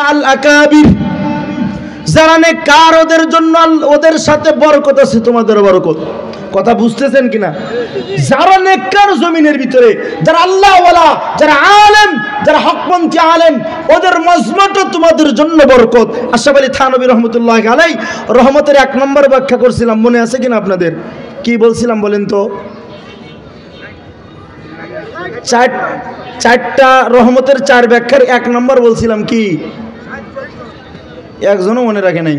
আল আকাবির যারা নেককার ওদের জন্য ওদের সাথে বরকত আছে, তোমাদের বরকত। কথা বুঝতেছেন কিনা? যারা নেককার জমিনের ভিতরে, যারা আল্লাহওয়ালা, যারা আলেম, যারা হকপন্থী আলেম, ওদের মজমাটা তোমাদের জন্য বরকত। আশরাফ আলী থানভী রহমতুল্লাহি আলাইহি রহমতের 1 নম্বর ব্যাখ্যা করছিলাম, মনে আছে কিনা আপনাদের? কি বলছিলাম বলেন তো? চারটা রহমতের 4 ব্যাখ্যার 1 নম্বর বলছিলাম কি? একজনও মনে রাখে নাই।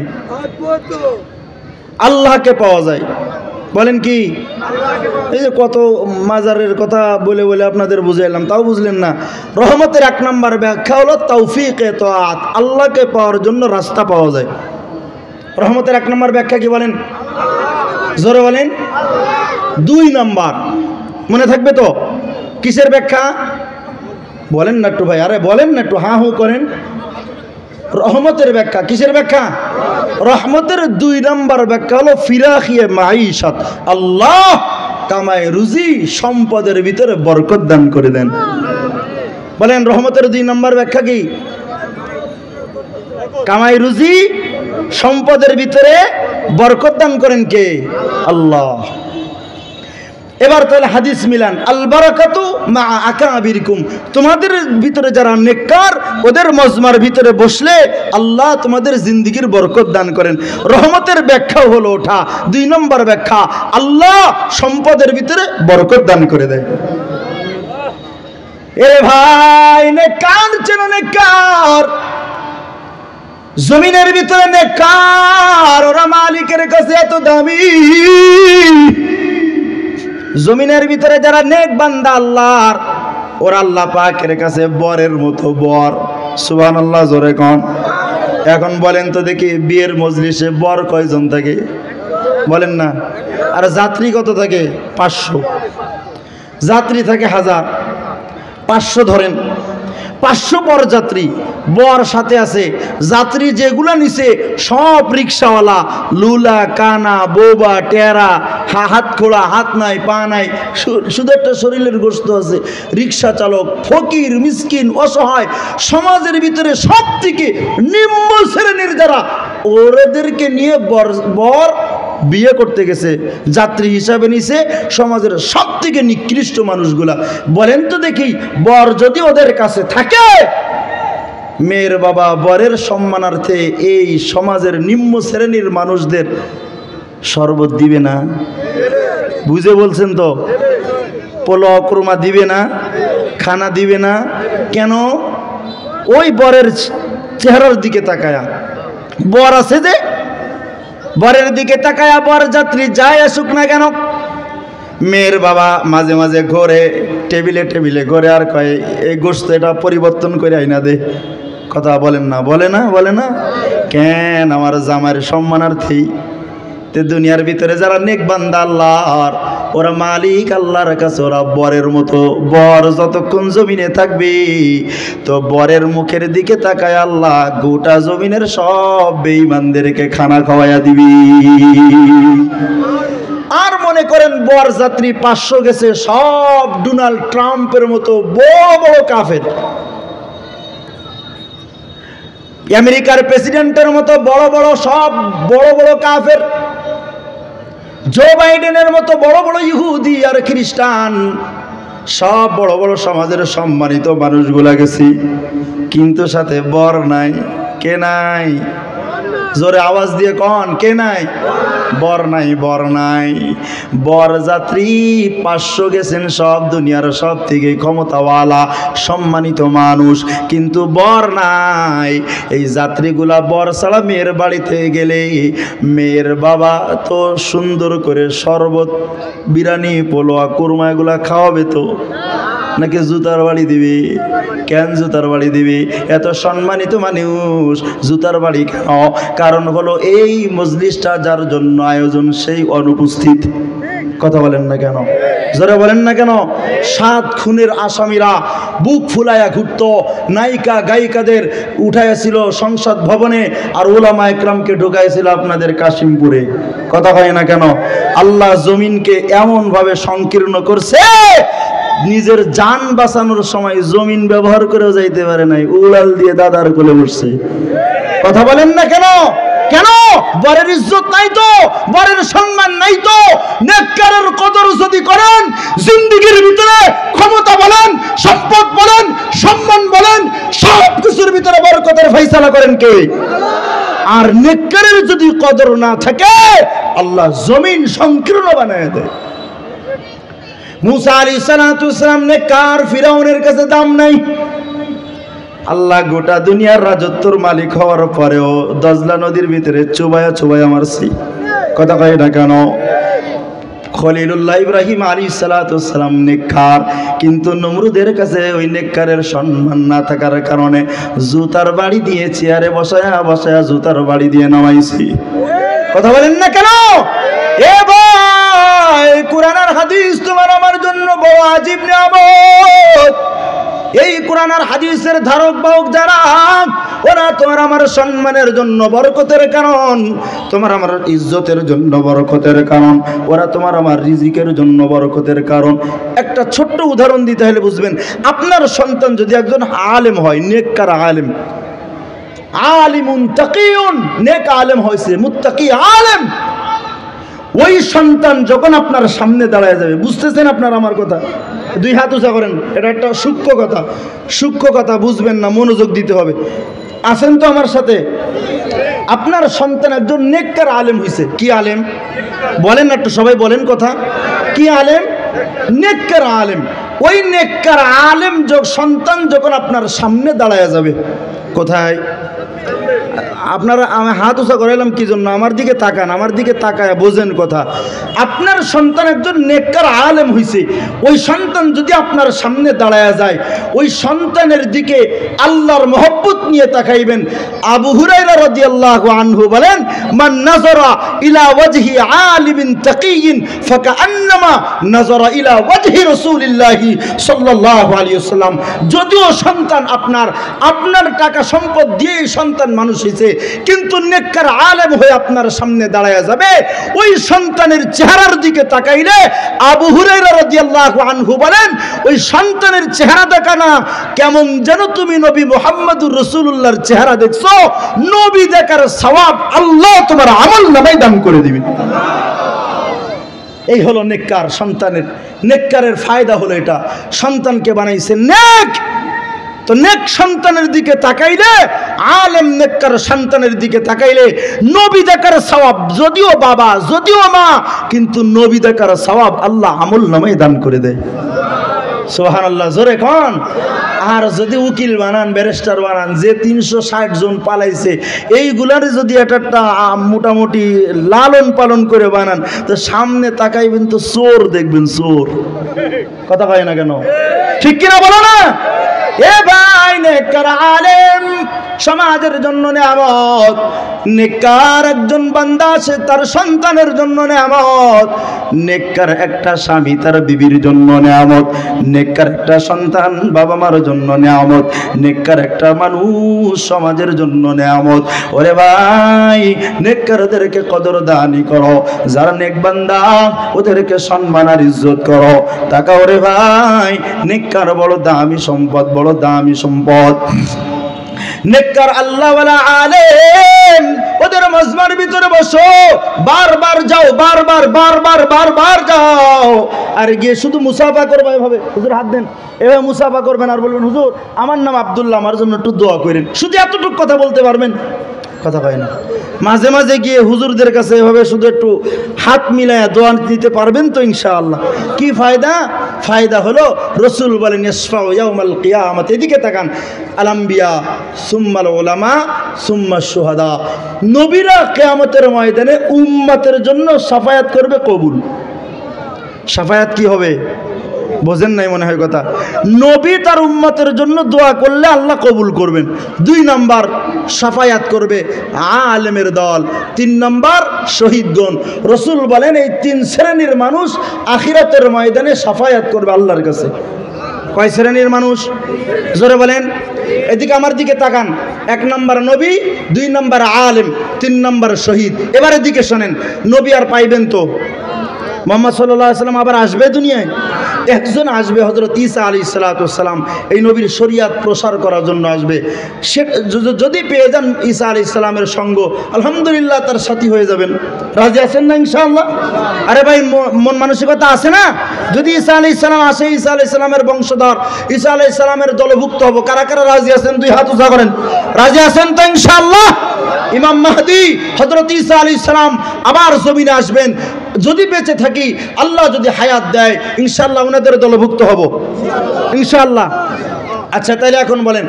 আল্লাহকে পাওয়া যায়, বলেন কি? এই যে কত মাজারের কথা বলে বলে আপনাদের বুঝাইলাম, তাও বুঝলেন না। রহমতের 1 নম্বর ব্যাখ্যা হলো তৌফিকে তাআত, আল্লাহকে পাওয়ার জন্য রাস্তা পাওয়া যায়। রহমতের 1 নম্বর ব্যাখ্যা কি বলেন? জোরে বলেন। 2 নম্বর মনে থাকবে তো? কিসের ব্যাখ্যা বলেন না একটু ভাই, আরে বলেন না একটু, হা হু করেন। রহমতের ব্যাখ্যা কিসের ব্যাখ্যা? রহমতের 2 নম্বর ব্যাখ্যা হলো ফিরাখিয়ে মাঈশাত, আল্লাহ কামায় রুজি সম্পদের ভিতরে বরকত দান করে দেন। বলেন রহমতের 2 নম্বর ব্যাখ্যা কি? কামাই রুজি সম্পদের ভিতরে বরকত দান করেন কে? আল্লাহ। এবার তাহলে হাদিস মিলান, আল বারাকাতু মা আকাবিরকুম, তোমাদের ভিতরে যারা নেককার ওদের মজমার ভিতরে বসলে আল্লাহ তোমাদের জিন্দেগির বরকত দান করেন। রহমতের ব্যাখ্যা হলো ওঠা 2 নম্বর ব্যাখ্যা, আল্লাহ সম্পদের ভিতরে বরকত দান করে দেয়। এরে ভাই, নেককার চেন, নেককার জমিনের ভিতরে নেককার, ওরা মালিকের কাছে এত দামি। জমিনের ভিতরে যারা নেক বান্দা আল্লাহর, ওরা আল্লাহ পাকের কাছে বরের মতো বর। সুবহানাল্লাহ, জোরে কোন। এখন বলেন তো দেখি, বিয়ের মজলিসে বর কয়জন থাকে বলেন না? আর যাত্রী কত থাকে? 500। যাত্রী থাকে 1000, 500 ধরেন, 500 বর যাত্রী, বর সাথে আছে। যাত্রী যেগুলা নিছে সব রিক্সাওয়ালা, লুলা, কানা, বোবা, টেরা, হাত খোলা, হাত নাই, পা নাই, শুধু একটা শরীরের গোশত আছে। রিক্সা চালক, ফকির, মিসকিন, অসহায়, সমাজের ভিতরে সব থেকে নিম্ন শ্রেণীর যারা, ওদেরকে নিয়ে বর বিয়ে করতে গেছে, যাত্রী হিসাবে নিছে সমাজের সব থেকে নিকৃষ্ট মানুষগুলা। বলেন তো দেখি, বর যদি ওদের কাছে থাকে, মেয়ের বাবা বরের সম্মানার্থে এই সমাজের নিম্ন শ্রেণীর মানুষদের শরবত দিবে না? বুঝে বলছেন তো? পোলাও কুরমা দিবে না? খানা দিবে না? কেন? ওই বরের চেহারার দিকে তাকায়া, বর আছে যে, বরের দিকে তাকায়া বর যাত্রী যায় আসুক না কেন, মেয়ের বাবা মাঝে মাঝে ঘরে টেবিলে টেবিলে ঘরে আর কয়, এই গোশত এটা পরিবর্তন করে আইনা দে। কথা বলেন না? বলে না? বলে না কেন? আমার জামার সম্মানার্থী। তে দুনিয়ার ভিতরে যারা নেক বান্দা আল্লাহর, ওরা মালিক আল্লাহর কাছে ওরা বরের মতো। বর যতক্ষণ জমিনে থাকবে তো বরের মুখের দিকে তাকায় আল্লাহ গোটা জমিনের সব বেঈমানদেরকে খানা খাওয়াইয়া দিবি। আর মনে করেন বর যাত্রী 500 গেছে, সব ডোনাল্ড ট্রাম্পের মতো বড় বড় কাফের, আমেরিকার প্রেসিডেন্টের মতো বড় বড়, সব বড় বড় কাফের, জো বাইডেনের মতো বড় বড় ইহুদি আর খ্রিস্টান, সব বড় বড় সমাজের সম্মানিত মানুষগুলা গেছি, কিন্তু সাথে বর নাই। কে নাই? জোরে আওয়াজ দিয়ে কন, কে নাই? বর নাই, বর নাই। বর যাত্রী 500 গেছেন, সব দুনিয়ার সব থেকে ক্ষমতাওয়ালা সম্মানিত মানুষ, কিন্তু বর নাই। এই যাত্রীগুলা বর ছাড়া মেয়ের বাড়িতে গেলে মেয়ের বাবা তো সুন্দর করে শরবত, বিরিয়ানি, পোলোয়া, কুরমা এগুলা খাওয়াবে তো, নাকি জুতার বাড়ি দিবে? কেন জুতার বাড়ি দিবে? এত সম্মানিত মানুষ জুতার বাড়ি কেন? কারণ হলো এই মজলিসটা যার জন্য আয়োজন সেই অনুপস্থিত। কথা বলেন না কেন? জোরে বলেন না কেন? 7 খুনের আসামিরা বুক ফুলাইয়া ঘুরত, নায়িকা গায়িকাদের উঠাইছিল সংসদ ভবনে, আর উলামা একরামকে ঢুকাইছিল আপনাদের কাশিমপুরে। কথা হয় না কেন? আল্লাহ জমিনকে এমন ভাবে সংকীর্ণ করছে, নিজের জান বাঁচানোর সময় জমিন ব্যবহার করেও যাইতে পারে নাই, উড়াল দিয়ে দাদার কোলে বসছে। কথা বলেন না কেন? কেন? বরের ইজ্জত নাই তো, বরের সম্মান নাই তো। নেককারের কদর যদি করেন, জিন্দেগির ভিতরে ক্ষমতা বলেন, সম্পদ বলেন, সম্মান বলেন, সব কিছুর ভিতরে বরকতের ফয়সালা করেন কে? আর নেককারের যদি কদর না থাকে, আল্লাহ জমিন সংকীর্ণ বানায় দেয়। মুসা আলাইহিস সালাম নেককার, ফিরাউনের কাছে দাম নাই। আল্লাহ গোটা দুনিয়ার রাজত্বর মালিক হওয়ার পরেও দজলা নদীর ভিতরে চুবায়া চুবায়া মারছি। কথা কয় না কেন? খলিলুল্লাহ ইব্রাহিম আলাইহিস সালাম নেককার, কিন্তু নমরুদের কাছে ওই নেককারের সম্মান না থাকার কারণে জুতার বাড়ি দিয়ে চেয়ারে বসায়া বসায়া জুতার বাড়ি দিয়ে নামাইছি। কথা বলেন না কেন? এ ভাই, কোরআন আর হাদিস তোমার আমার জন্য বড় আজীব নিয়ামত। এই কোরআন আর হাদিসের ধারক বাহক যারা, ওরা তোমার আমার সম্মানের জন্য বরকতের কারণ, তোমার আমার ইজ্জতের জন্য বরকতের কারণ, ওরা তোমার আমার রিজিকের জন্য বরকতের কারণ। একটা ছোট্ট উদাহরণ দিতে হলে বুঝবেন, আপনার সন্তান যদি একজন আলেম হয়, নেককার আলেম, আলিমুন তাকিউন, নেক আলেম হয়েছে, মুত্তাকি আলেম, ওই সন্তান যখন আপনার সামনে দাঁড়ায় যাবে, বুঝতেছেন আপনার আমার কথা? দুই হাত উঁচা করেন, এটা একটা সূক্ষ্ম কথা, সূক্ষ্ম কথা বুঝবেন না, মনোযোগ দিতে হবে। আছেন তো আমার সাথে? আপনার সন্তান একজন নেককার আলেম হয়েছে। কি আলেম বলেন না একটু, সবাই বলেন কথা। কি আলেম? নেককার আলেম। ওই নেককার আলেম সন্তান যখন আপনার সামনে দাঁড়ায় যাবে, কোথায়? আপনারা আমি হাত উঁচা করাইলাম কি জন্য? আমার দিকে তাকান, আমার দিকে তাকায় বোঝেন কথা। আপনার সন্তান একজন নেককার আলেম হইছে, ওই সন্তান যদি আপনার সামনে দাঁড়ায়া যায়, ওই সন্তানের দিকে আল্লাহর মহব্বত নিয়ে তাকাইবেন। আবু হুরায়রা রাদিয়াল্লাহু আনহু বলেন, মান নাযারা ইলা ওয়াজহি আলিমিন তাকিয়িন ফাকান্নামা নাযারা ইলা ওয়াজহি রাসূলিল্লাহি সাল্লাল্লাহু আলাইহি ওয়াসাল্লাম। যদিও সন্তান আপনার টাকা সম্পদ দিয়ে সন্তান মানুষ হয়েছে, কিন্তু নেককার আলেম হয়ে আপনার সামনে দাঁড়ায়া যাবে, ওই সন্তানের চেহারার দিকে তাকাইলে আবু হুরায়রা রাদিয়াল্লাহু আনহু বলেন, ওই সন্তানের চেহারা দেখা না কেমন যেন তুমি নবী মুহাম্মদুর রাসূলুল্লাহর চেহারা দেখছো। নবী দেখার সওয়াব আল্লাহ তোমার আমলনামায় দান করে দিবেন। এই হলো নেককার সন্তানের, নেককারের ফায়দা হলো এটা, সন্তানকে বানাইছে নেক। তো নেক সন্তানের দিকে তাকাইলে, আলেম নেককার সন্তানের দিকে তাকাইলে নবী দেখার সওয়াব, যদিও বাবা যদিও মা, কিন্তু নবী দেখার সওয়াব আল্লাহ আমলনামায় দান করে দেয়। সুবহানাল্লাহ, জোরে কোন। আর যদি উকিল বানান, ব্যারিস্টার বানান, যে 360 জন পালাইছে, এইগুলার যদি একটা মোটামুটি লালন পালন করে বানান, তো সামনে তাকাইবেন তো চোর দেখবেন, চোর। কথা কয় না কেন? ঠিক কিনা বলো না? এ ভাই, নেককার আলেম সমাজের জন্য নিয়ামত। নেককার একজন বান্দা, সে তার সন্তানের জন্য নিয়ামত। নেককার একটা স্বামী তার বিবির জন্য নিয়ামত। নেককার একটা সন্তান বাবা মার জন্য নিয়ামত। নেককার একটা মানুষ সমাজের জন্য নিয়ামত। ওরে ভাই, নেককারদেরকে কদরদানি করো, যারা নেক বান্দা ওদেরকে সম্মান আর ইজ্জত করো। তাকাও রে ভাই, নেককার বড় দামি সম্পদ, বড় দামি সম্পদ। নেককার আল্লাহওয়ালা আলেম, ওদের মজমার ভিতরে বসো, বারবার যাও, বারবার যাও, আর গিয়ে শুধু মুসাফা করবে। এভাবে হুজুর হাত দেন, এভাবে মুসাফা করবেন আর বলবেন, হুজুর আমার নাম আব্দুল্লাহ, আমার জন্য একটু দোয়া করেন। শুধু এতটুকু কথা বলতে পারবেন। কথা কয় না? মাঝে মাঝে গিয়ে হুজুরদের কাছে এভাবে শুধু একটু হাত মিলায়া দোয়া নিতে পারবেন তো ইনশাআল্লাহ। কি ফায়দা? ফায়দা হলো রাসূল বলেন, ইসফাউ ইয়াউমাল কিয়ামাত। এদিকে তাকান, আল আম্বিয়া সুম্মাল উলামা সুম্মাশ শুহাদা। নবীরা কিয়ামতের ময়দানে উম্মতের জন্য শাফায়াত করবে, কবুল। শাফায়াত কি হবে? বোঝেন নাই মনে হয় কথা। নবী তার উম্মতের জন্য দোয়া করলে আল্লাহ কবুল করবেন। 2 নাম্বার শাফায়াত করবে আলেমের দল। 3 নাম্বার শহীদগণ। রাসূল বলেন, এই 3 শ্রেণীর মানুষ আখিরাতের ময়দানে শাফায়াত করবে আল্লাহর কাছে। কয় শ্রেণীর মানুষ? জোরে বলেন। এদিকে আমার দিকে তাকান। 1 নাম্বার নবী, 2 নাম্বার আলেম, 3 নাম্বার শহীদ। এবার এদিকে শোনেন, নবী আর পাইবেন তো? মুহাম্মদ সাল্লাল্লাহু আলাইহি সাল্লাম আবার আসবে দুনিয়ায়? একজন আসবে, হযরত ঈসা আলাইহিস সালাম, এই নবীর শরীয়ত প্রসার করার জন্য আসবে। সে যদি পেয়ে যান ঈসা আলাইহিস সালামের সঙ্গ, আলহামদুলিল্লাহ তার সাথী হয়ে যাবেন। রাজি আছেন না ইনশাআল্লাহ? আরে ভাই মন মানসিকতা আছে না? যদি ঈসা আলাইহিস সালাম আসে, ঈসা আলাইহিস সালামের বংশধর, ঈসা আলাইহিস সালামের দলভুক্ত হব। কারা কারা রাজি আছেন? দুই হাত উঁচা করেন। রাজি আছেন তো ইনশাআল্লাহ? ইমাম মাহদি হযরত ঈসা আলাইহিস সালাম আবার জমিনে আসবেন। যদি বেঁচে থাকি, আল্লাহ যদি হায়াত দেয়, ইনশাআল্লাহ ওনাদের দলভুক্ত হব ইনশাআল্লাহ। আচ্ছা, তাহলে এখন বলেন,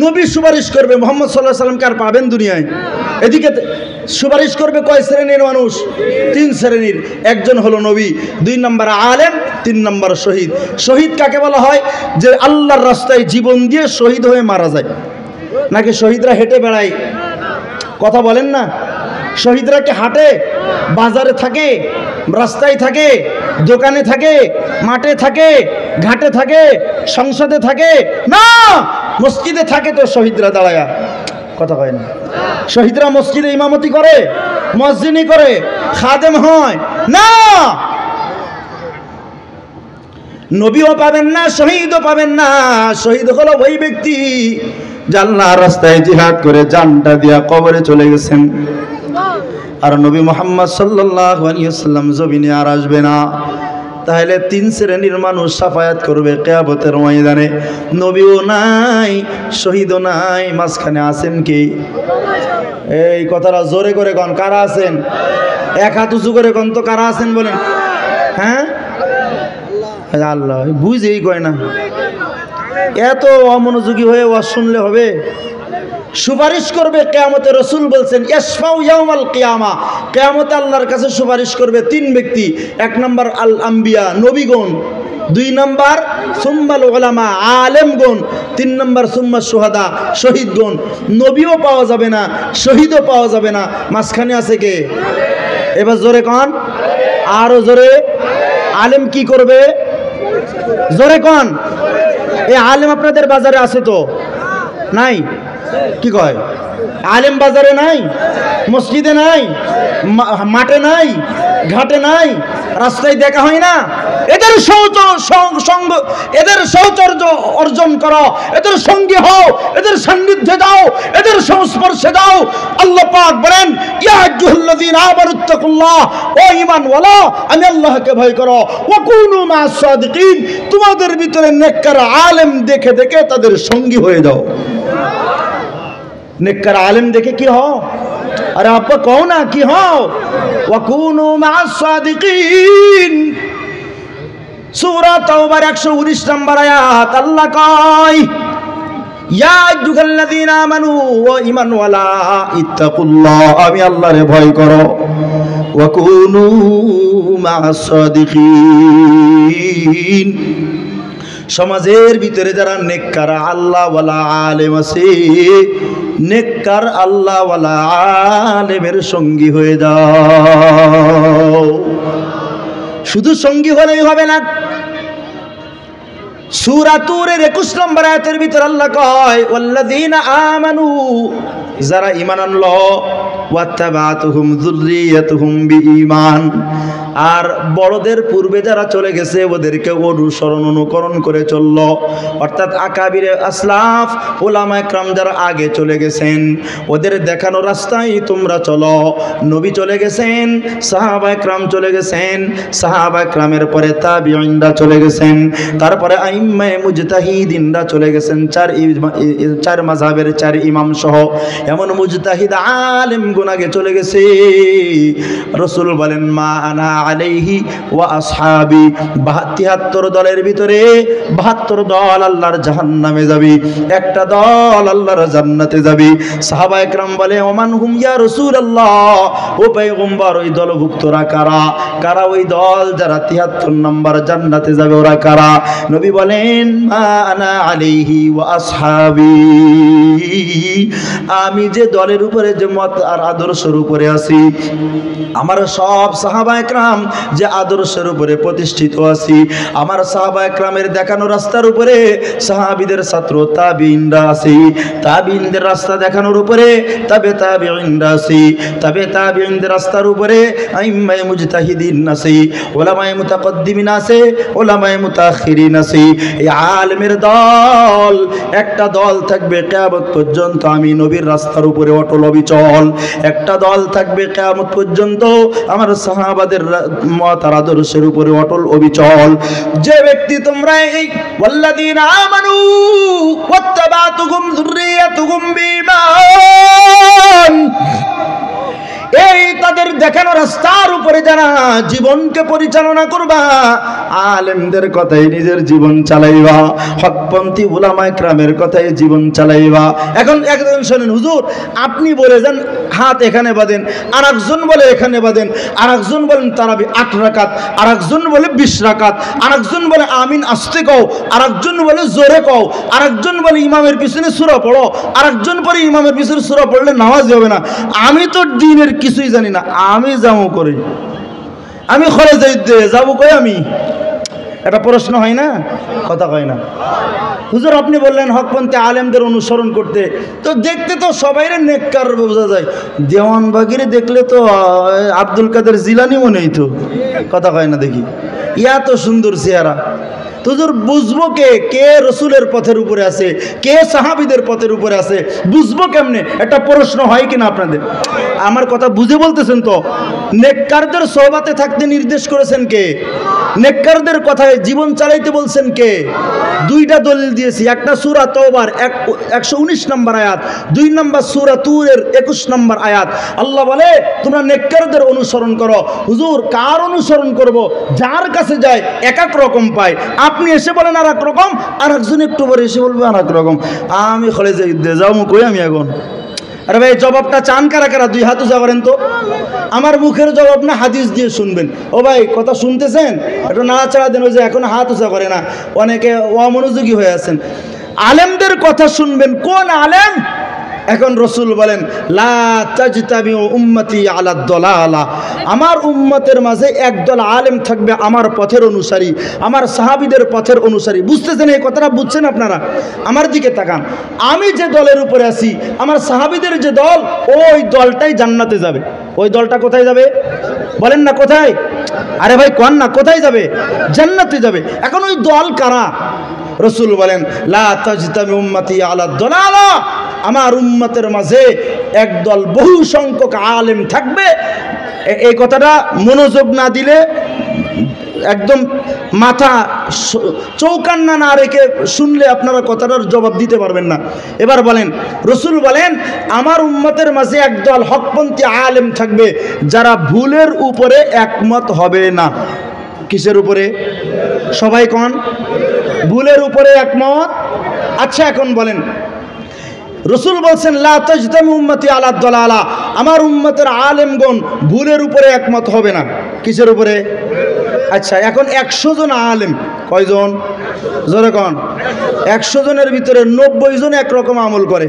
নবী সুপারিশ করবে, মুহাম্মদ সাল্লাল্লাহু আলাইহি সাল্লামকে আর পাবেন দুনিয়ায়? এদিকে সুপারিশ করবে কয় শ্রেণীর মানুষ? 3 শ্রেণীর। একজন হলো নবী, 2 নম্বর আলেম, 3 নম্বর শহীদ। শহীদ কাকে বলা হয়? যে আল্লাহর রাস্তায় জীবন দিয়ে শহীদ হয়ে মারা যায়। নাকি শহীদরা হেঁটে বেড়ায়? কথা বলেন না। শহীদরা কি হাঁটে? বাজারে থাকে, রাস্তায় থাকে, দোকানে থাকে, মাঠে থাকে, ঘাটে থাকে, সংসদে থাকে না, মসজিদে থাকে। তো শহীদরা দাঁড়ায়া কথা হয় না। শহীদরা মসজিদে ইমামতি করে, মুয়াজ্জিনি করে, খাদেম হয় না। নবীও পাবেন না, শহীদও পাবেন না। শহীদ হলো ওই ব্যক্তি যে আল্লাহর রাস্তায় জিহাদ করে জানটা দিয়া কবরে চলে গেছেন। আর নবী মুহাম্মদ সাল্লাল্লাহু আলাইহি ওয়াসাল্লাম জমিনে আর আসবে না। তাহলে 3 শ্রেণীর মানুষ সাফায়াত করবে কিয়ামতের ময়দানে। নবীও নাই, শহীদও নাই, মাঝখানে আছেন কি? এই কথাটা জোরে করে কোন, কারা আছেন? এক হাত উঁচু করে কোন তো, কারা আছেন বলেন? হ্যাঁ, আল্লাহ বুঝেই কয় না। এত অমনোযোগী হয়ে ওয়াজ শুনলে হবে? সুপারিশ করবে কিয়ামতে। রাসূল বলছেন ইয়াশফাউ ইয়াউমাল কিয়ামা, কিয়ামতে আল্লাহর কাছে সুপারিশ করবে 3 ব্যক্তি। 1 নম্বর আল আম্বিয়া, নবীগণ। 2 নম্বর সুম্মাল উলামা, আলেমগণ। 3 নম্বর সুম্মা শুহাদা, শহীদগণ। নবীও পাওয়া যাবে না, শহীদও পাওয়া যাবে না, মাঝখানে আছে কে? এবার জোরে কন, আরো জোরে। আলেম কি করবে? জোরে কন। এই আলেম আপনাদের বাজারে আছে তো? নাই? কি কয়? আলেম বাজারে নাই, মসজিদে নাই, মাঠে নাই, ঘাটে নাই, রাস্তায় দেখা হয় না। এদের সঙ্গ, এদের সহচর্য অর্জন করো, এদের সঙ্গী হও, এদের সান্নিধ্যে দাও, এদের সংস্পর্শে দাও। আল্লাহ পাক বলেন ইয়া আইয়ুহাল্লাযীনা আমানুত্তাকুল্লাহ, ও ঈমানওয়ালা আমি আল্লাহকে ভয় করো। ওয়া কুনু মা'আস সাদিকিন, তোমাদের ভিতরে নেককার আলেম দেখে দেখে তাদের সঙ্গী হয়ে যাও। নেককার আলেম দেখে কি হও? আরে আপা কও না, কি হও? ওয়া কুনু মা'আস সাদিকিন। সূরা তাওবার 119 নম্বর আয়াত আল্লাহ কয় ইয়া আইয়ুহাল্লাযীনা আমানু, ও ঈমানওয়ালা ইত্তাকুল্লাহ, আমি আল্লাহরে ভয় করো। ওয়া কুনু মা'আস সাদিকিন। সমাজের ভিতরে যারা নেককার আল্লাহওয়ালা আলেম আছে, নেককার আল্লাহওয়ালা আলেমের সঙ্গী হয়ে যাও। শুধু সঙ্গী হলেই হবে না। সূরা তুরের 21 নম্বর আয়াতের ভিতর আল্লাহ কয় ওয়াল্লাযীনা আমানু, যারা ঈমান আনলো, ওয়াত্তাবাতুহুম যুররিয়াতুহুম বিঈমান, আর বড়দের পূর্বে যারা চলে গেছে ওদেরকে অনুকরণ করে চলল। অর্থাৎ আকাবিরে আসলাফ উলামায়ে কেরাম যারা আগে চলে গেছেন, ওদের দেখানো রাস্তায় তোমরা চলো। নবী চলে গেছেন, সাহাবায়ে কেরাম চলে গেছেন, সাহাবায়ে কেরামের পরে তাবিঈনরা চলে গেছেন, তারপরে আইম্মায়ে মুজতাহিদিনরা চলে গেছেন, 4 মাযহাবের 4 ইমাম সহ এমন মুজতাহিদ আলেম গুণ আগে চলে গেছে। রাসূল বলেন মা আনা আলাইহি ওয়া আসহাবি, 73 দলের ভিতরে 72 দল আল্লাহর জাহান্নামে যাবে, একটা দল আল্লাহর জান্নাতে যাবে। সাহাবায়ে কেরাম বলে ওমান হুম ইয়া রাসূলুল্লাহ, ও পয়গম্বর ওই দলভুক্তরা কারা? কারা ওই দল যারা 73 নম্বর জান্নাতে যাবে, ওরা কারা? নবী বলেন মা আনা আলাইহি ওয়া আসহাবি, আমি যে দলের উপরে যে মত আর আদর্শের উপরে আছি, আমার সব সাহাবা একরাম যে আদর্শের উপরে প্রতিষ্ঠিত আছি, আমার সাহাবা একরামের দেখানো রাস্তার উপরে সাহাবীদের ছাত্র তাবিঈনরা আছি, তাবিঈনদের রাস্তা দেখানোর উপরে তাবিঈনরা আছি, তাবিঈনদের রাস্তার উপরে আইম্মায়ে মুজতাহিদিন আছি, উলামায়ে মুতাকদ্দিমিন আছে, উলামায়ে মুতাআখিরিন আছে। এই আলেমের দল, একটা দল থাকবে কিয়ামত পর্যন্ত আমি নবীর রাস্তার উপরে অটল অবিচল, একটা দল থাকবে কিয়ামত পর্যন্ত আমার সাহাবাদের মত আর আদর্শের উপরে অটল অবিচল। যে ব্যক্তি তোমরা এই ওয়াল্লাযীনা আমানু ওয়াত্তাবাতুহুম যুররিয়াতুহুম বিঈমান, এই তাদের দেখানো রাস্তার উপরে যারা জীবনকে পরিচালনা করবা, আলেমদের কথাই নিজের জীবন চালাইবা, হকপন্থী উলামা ইকরামের কথাই জীবন চালাইবা। এখন একজন শোনেন, হুজুর আপনি বলে যান হাত এখানে বাঁধেন, আর একজন বলে এখানে বাঁধেন, আর একজন বলেন তারাবি 8 রাকাত, আর একজন বলে 20 রাকাত, আর একজন বলে আমিন আস্তে কও, আর একজন বলে জোরে কও, আর একজন বলে ইমামের পিছনে সূরা পড়ো, আর একজন পরে ইমামের পিছনে সূরা পড়লে নামাজ হবে না। আমি তো দ্বীনের কিছুই জানি না, আমি যাবো করি, আমি খরচে যাবো কই, আমি এটা প্রশ্ন হয় না, কথা কয় না। হুজুর আপনি বললেন হকপন্থী আলেমদের অনুসরণ করতে, তো দেখতে তো সবাইরে নেককার বোঝা যায়, দেওয়ানবাগিরে দেখলে তো আব্দুল কাদের জিলানি মনে হইতো, কথা কয় না। দেখি ইয়া তো সুন্দর চেহারা, হুজুর বুঝবো কে রসুলের পথের উপরে আছে, কে সাহাবীদের পথের উপরে আছে, বুঝবো কেমনে? একটা প্রশ্ন হয় কিনা আপনাদের? আমার কথা বুঝে বলতেছেন তো? নেককারদের সোহবাতে থাকতে নির্দেশ করেছেন কে? নেককারদের কথায় জীবন চালাইতে বলছেন কে? দুইটা দলিল দিয়েছি, একটা সূরা তওবার 119 নম্বর আয়াত, 2 নম্বর সূরা তুরের 21 নম্বর আয়াত। আল্লাহ বলে তোমরা নেককারদের অনুসরণ করো। হুজুর কার অনুসরণ করব? যার কাছে যায় এক এক রকম পায়। আপনি এসে বলেন আর এক রকম, আর একজন একটু পরে এসে বলবে আর এক রকম। আমি খলে যাও কই আমি এখন? আরে ভাই জবাবটা চান কারা কারা? 2 হাত উঁচা করেন তো। আমার মুখের জবাব না হাদিস দিয়ে শুনবেন। ও ভাই কথা শুনতেছেন? একটু নাড়াচাড়া দেন। ওই যে এখন হাত উঁচা করে না, অনেকে অমনোযোগী হয়ে আছেন। আলেমদের কথা শুনবেন। কোন আলেম? এখন রসুল বলেন লা তাজতামিউ উম্মতি আলা দালালা, আমার উম্মতের মাঝে একদল আলেম থাকবে আমার পথের অনুসারী, আমার সাহাবীদের পথের অনুসারী। বুঝতেছেন এই কথাটা? বুঝছেন আপনারা? আমার দিকে তাকান। আমি যে দলের উপরে আছি, আমার সাহাবীদের যে দল, ওই দলটাই জান্নাতে যাবে। ওই দলটা কোথায় যাবে বলেন না? কোথায়? আরে ভাই কোন না, কোথায় যাবে? জান্নাতে যাবে। এখন ওই দল কারা? রসুল বলেন লা তাজতামি উম্মতি আলা দালালা, আমার উম্মতের মাঝে একদল বহু সংখ্যক আলেম থাকবে। এই কথাটা মনোযোগ না দিলে, একদম মাথা চৌকান্না না রেখে শুনলে আপনারা কথাটার জবাব দিতে পারবেন না। এবার বলেন, রসুল বলেন আমার উম্মতের মাঝে একদল হকপন্থী আলেম থাকবে যারা ভুলের উপরে একমত হবে না। কিসের উপরে? সবাই কোন? ভুলের উপরে একমত। আচ্ছা এখন বলেন, রসুল বলছেন লা তাজতামি উম্মতি আলা দালালা, আমার উম্মতের আলেমগণ ভুলের উপরে একমত হবে না। কিসের উপরে? আচ্ছা এখন 100 জন আলেম, কয়জন? জোরে কোন? 100 জনের ভিতরে 90 জন একরকম আমল করে।